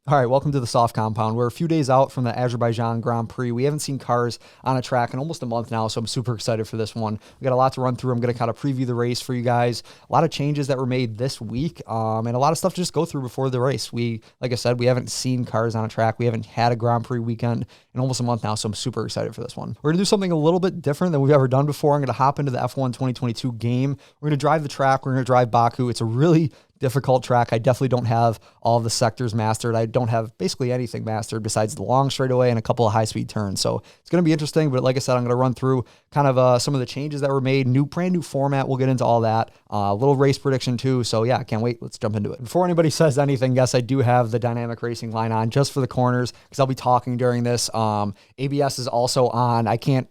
All right, welcome to the Soft Compound. We're a few days out from the Azerbaijan Grand Prix. We haven't seen cars on a track in almost a month now, so I'm super excited for this one. We got a lot to run through. I'm going to kind of preview the race for you guys. A lot of changes that were made this week, and a lot of stuff to just go through before the race. Like I said, we haven't seen cars on a track. We haven't had a Grand Prix weekend in almost a month now, so I'm super excited for this one. We're going to do something a little bit different than we've ever done before. I'm going to hop into the F1 2022 game. We're going to drive the track. We're going to drive Baku. It's a really difficult track. I definitely don't have all of the sectors mastered. I don't have basically anything mastered besides the long straightaway and a couple of high-speed turns. So it's going to be interesting, but like I said, I'm going to run through kind of some of the changes that were made, brand new format. We'll get into all that. A little race prediction too. So yeah, I can't wait. Let's jump into it. Before anybody says anything, yes, I do have the dynamic racing line on just for the corners because I'll be talking during this. ABS is also on. I can't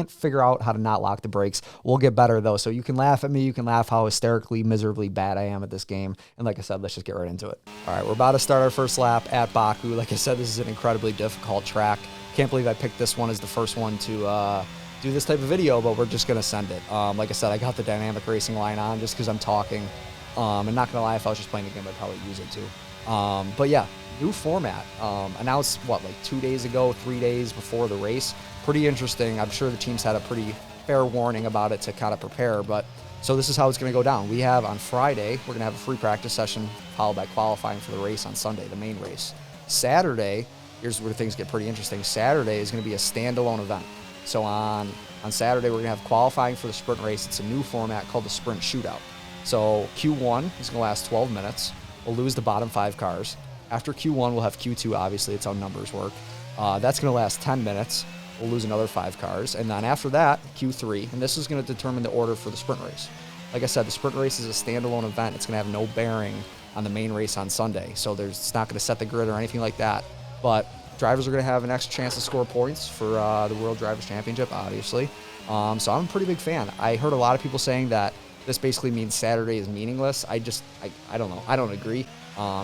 figure out how to not lock the brakes. We'll get better though. So you can laugh at me. You can laugh how hysterically, miserably bad I am at this game. And like I said, let's just get right into it. All right, we're about to start our first lap at Baku. Like I said, this is an incredibly difficult track. Can't believe I picked this one as the first one to do this type of video, but we're just going to send it. Like I said, I got the dynamic racing line on just because I'm talking. And not going to lie, if I was just playing the game, I'd probably use it too. But yeah, new format. Announced, 2 days ago, 3 days before the race. Pretty interesting. I'm sure the teams had a pretty fair warning about it to kind of prepare, but so this is how it's going to go down. We have on Friday, we're going to have a free practice session followed by qualifying for the race on Sunday, the main race. Saturday, here's where things get pretty interesting. Saturday is going to be a standalone event. So on Saturday, we're going to have qualifying for the sprint race. It's a new format called the sprint shootout. So Q1 is going to last 12 minutes. We'll lose the bottom 5 cars. After Q1, we'll have Q2, obviously. It's how numbers work. That's going to last 10 minutes. We'll lose another 5 cars. And then after that, Q3, and this is going to determine the order for the sprint race. Like I said, the sprint race is a standalone event. It's going to have no bearing on the main race on Sunday. So it's not going to set the grid or anything like that. But drivers are going to have an extra chance to score points for the World Drivers' Championship, obviously. So I'm a pretty big fan. I heard a lot of people saying that this basically means Saturday is meaningless. I don't know. I don't agree.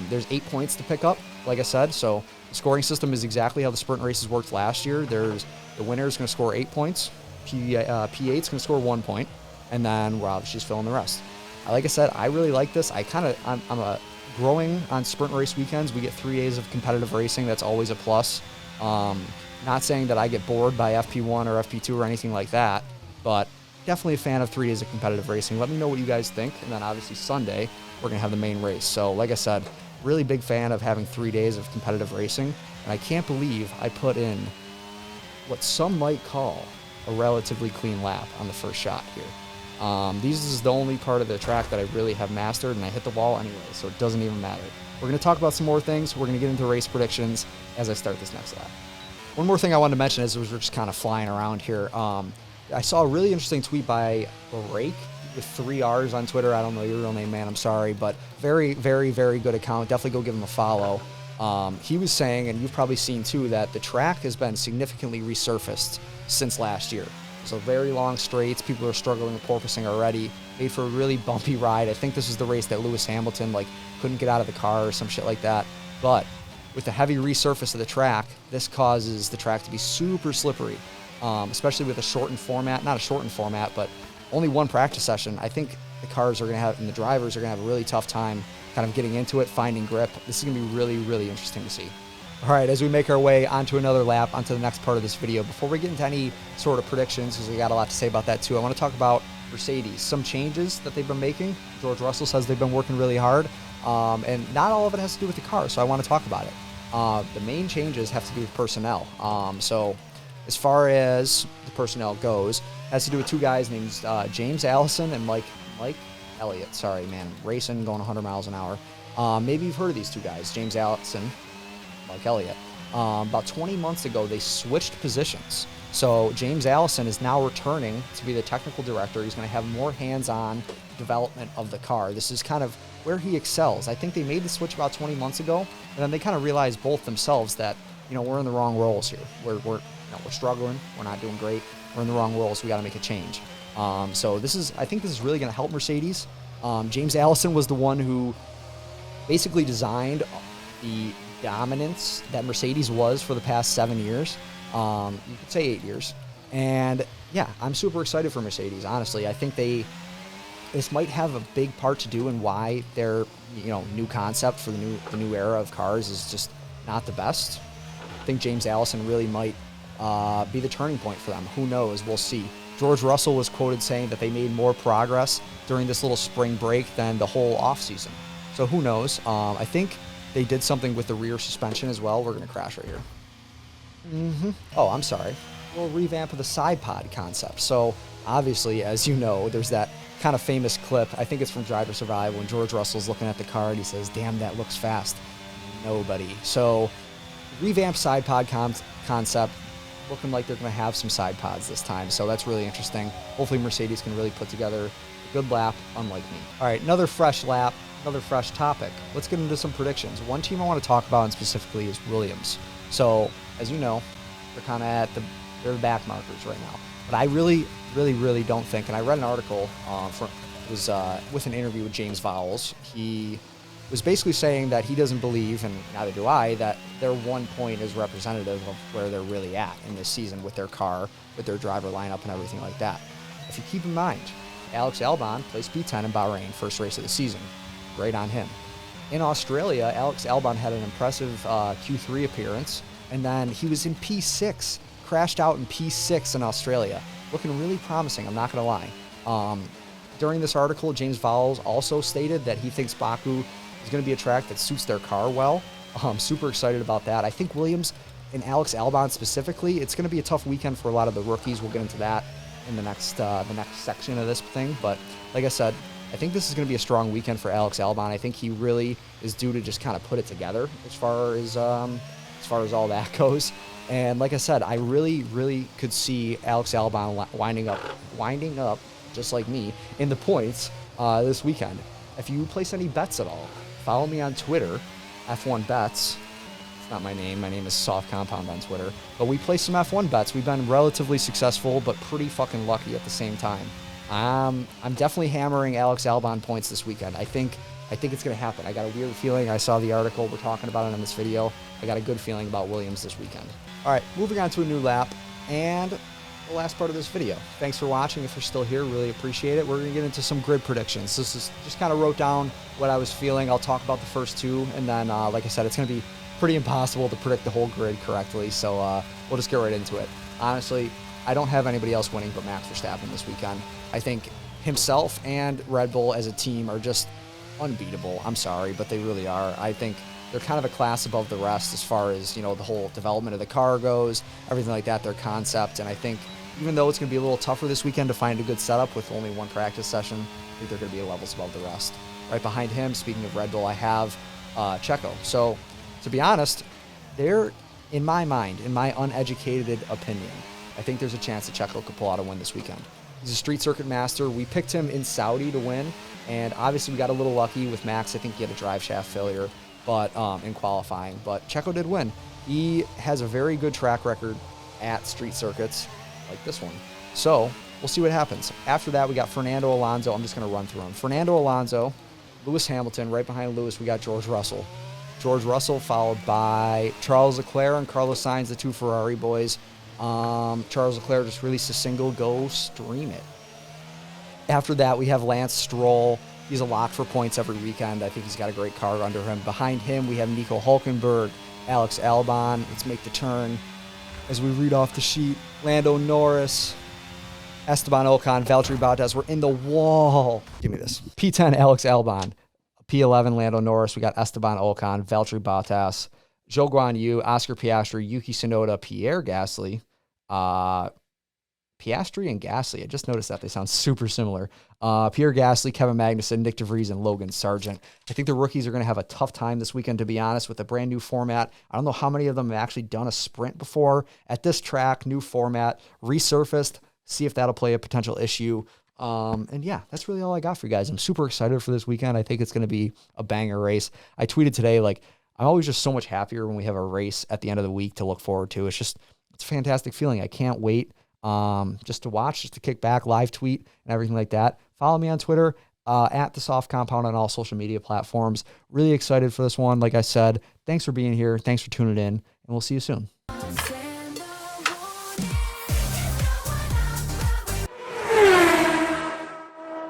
There's 8 points to pick up, like I said. So the scoring system is exactly how the sprint races worked last year. The winner is going to score 8 points. P8 is going to score 1 point. And then we're obviously just filling the rest. Like I said, I really like this. I'm growing on sprint race weekends. We get 3 days of competitive racing. That's always a plus. Not saying that I get bored by FP1 or FP2 or anything like that, but definitely a fan of 3 days of competitive racing. Let me know what you guys think. And then obviously Sunday, we're going to have the main race. So like I said, really big fan of having 3 days of competitive racing. And I can't believe I put in what some might call a relatively clean lap on the first shot here. This is the only part of the track that I really have mastered, and I hit the wall anyway, so it doesn't even matter. We're going to talk about some more things. We're going to get into race predictions as I start this next lap. One more thing I wanted to mention as we're just kind of flying around here. I saw a really interesting tweet by Rake with 3 R's on Twitter. I don't know your real name, man. I'm sorry, but very, very, very good account. Definitely go give him a follow. He was saying, and you've probably seen too, that the track has been significantly resurfaced since last year. So very long straights. People are struggling with porpoising already. Made for a really bumpy ride. I think this is the race that Lewis Hamilton couldn't get out of the car or some shit like that. But with the heavy resurface of the track, this causes the track to be super slippery, especially with a shortened format. Not a shortened format, but only 1 practice session. I think the cars are going to have, and the drivers are going to have a really tough time kind of getting into it, finding grip. This is going to be really, really interesting to see. All right, as we make our way onto another lap, onto the next part of this video, before we get into any sort of predictions, because we got a lot to say about that too, I want to talk about Mercedes. Some changes that they've been making. George Russell says they've been working really hard, and not all of it has to do with the car, so I want to talk about it. The main changes have to do with personnel. So as far as the personnel goes, it has to do with 2 guys named James Allison and Mike Elliott. Sorry, man, racing, going 100 miles an hour. Maybe you've heard of these 2 guys, James Allison, Mike Elliott. About 20 months ago, they switched positions. So James Allison is now returning to be the technical director. He's going to have more hands-on development of the car. This is kind of where he excels. I think they made the switch about 20 months ago, and then they kind of realized both themselves that, we're in the wrong roles here. We're struggling. We're not doing great. We're in the wrong roles. We got to make a change. So I think this is really going to help Mercedes. James Allison was the one who basically designed the dominance that Mercedes was for the past 7 years. You could say 8 years. And yeah, I'm super excited for Mercedes. Honestly, I think this might have a big part to do in why their new concept for the new era of cars is just not the best. I think James Allison really might be the turning point for them. Who knows? We'll see. George Russell was quoted saying that they made more progress during this little spring break than the whole offseason. So who knows? I think they did something with the rear suspension as well. We're going to crash right here. Oh, I'm sorry. A little revamp of the side pod concept. So obviously, as you know, there's that kind of famous clip. I think it's from Drive to Survive when George Russell's looking at the car and he says, "Damn, that looks fast." Nobody. So revamped side pod concept. Looking like they're going to have some side pods this time, so that's really interesting. Hopefully Mercedes can really put together a good lap, unlike me. All right, another fresh lap, another fresh topic. Let's get into some predictions. One team I want to talk about and specifically is Williams. So, as you know, they're kind of they're the back markers right now. But I really don't think, and I read an article with an interview with James Vowles. He was basically saying that he doesn't believe, and neither do I, that their 1 point is representative of where they're really at in this season with their car, with their driver lineup, and everything like that. If you keep in mind, Alex Albon placed P10 in Bahrain, first race of the season. Great on him. In Australia, Alex Albon had an impressive Q3 appearance, and then he was in P6, crashed out in P6 in Australia. Looking really promising, I'm not going to lie. During this article, James Vowles also stated that he thinks Baku is going to be a track that suits their car well. I'm super excited about that. I think Williams and Alex Albon specifically, it's going to be a tough weekend for a lot of the rookies. We'll get into that in the next section of this thing. But like I said, I think this is going to be a strong weekend for Alex Albon. I think he really is due to just kind of put it together as far as all that goes. And like I said, I really could see Alex Albon winding up just like me in the points this weekend. If you place any bets at all, follow me on Twitter, F1 Bets. It's not my name. My name is Soft Compound on Twitter. But we play some F1 bets. We've been relatively successful, but pretty fucking lucky at the same time. I'm definitely hammering Alex Albon points this weekend. I think it's going to happen. I got a weird feeling. I saw the article. We're talking about it in this video. I got a good feeling about Williams this weekend. All right, moving on to a new lap and the last part of this video. Thanks for watching. If you're still here, really appreciate it. We're going to get into some grid predictions. This is just kind of wrote down what I was feeling. I'll talk about the first two, and then, like I said, it's going to be pretty impossible to predict the whole grid correctly, so we'll just get right into it. Honestly, I don't have anybody else winning but Max Verstappen this weekend. I think himself and Red Bull as a team are just unbeatable. I'm sorry, but they really are. I think they're kind of a class above the rest as far as, you know, the whole development of the car goes, everything like that, their concept, and I think even though it's going to be a little tougher this weekend to find a good setup with only one practice session, I think they're going to be levels above the rest. Right behind him, speaking of Red Bull, I have Checo. So, to be honest, they're, in my mind, in my uneducated opinion, I think there's a chance that Checo could pull out a win this weekend. He's a street circuit master. We picked him in Saudi to win, and obviously we got a little lucky with Max. I think he had a drive shaft failure but in qualifying, but Checo did win. He has a very good track record at street circuits like this one. So we'll see what happens. After that, we got Fernando Alonso. I'm just going to run through them. Fernando Alonso, Lewis Hamilton. Right behind Lewis, we got George Russell. George Russell followed by Charles Leclerc and Carlos Sainz, the two Ferrari boys. Charles Leclerc just released a single. Go stream it. After that, we have Lance Stroll. He's a lock for points every weekend. I think he's got a great car under him. Behind him, we have Nico Hülkenberg, Alex Albon. Let's make the turn as we read off the sheet. Lando Norris, Esteban Ocon, Valtteri Bottas. We're in the wall. Give me this. P10, Alex Albon. P11, Lando Norris. We got Esteban Ocon, Valtteri Bottas, Zhou Guanyu, Oscar Piastri, Yuki Tsunoda, Pierre Gasly. Piastri and Gasly. I just noticed that they sound super similar. Pierre Gasly, Kevin Magnussen, Nick DeVries, and Logan Sargent. I think the rookies are going to have a tough time this weekend, to be honest, with a brand new format. I don't know how many of them have actually done a sprint before. At this track, new format, resurfaced. See if that'll play a potential issue. And yeah, that's really all I got for you guys. I'm super excited for this weekend. I think it's going to be a banger race. I tweeted today, like, I'm always just so much happier when we have a race at the end of the week to look forward to. It's a fantastic feeling. I can't wait. Just to watch, just to kick back, live tweet, and everything like that. Follow me on Twitter, at The Soft Compound on all social media platforms. Really excited for this one. Like I said, thanks for being here. Thanks for tuning in, and we'll see you soon.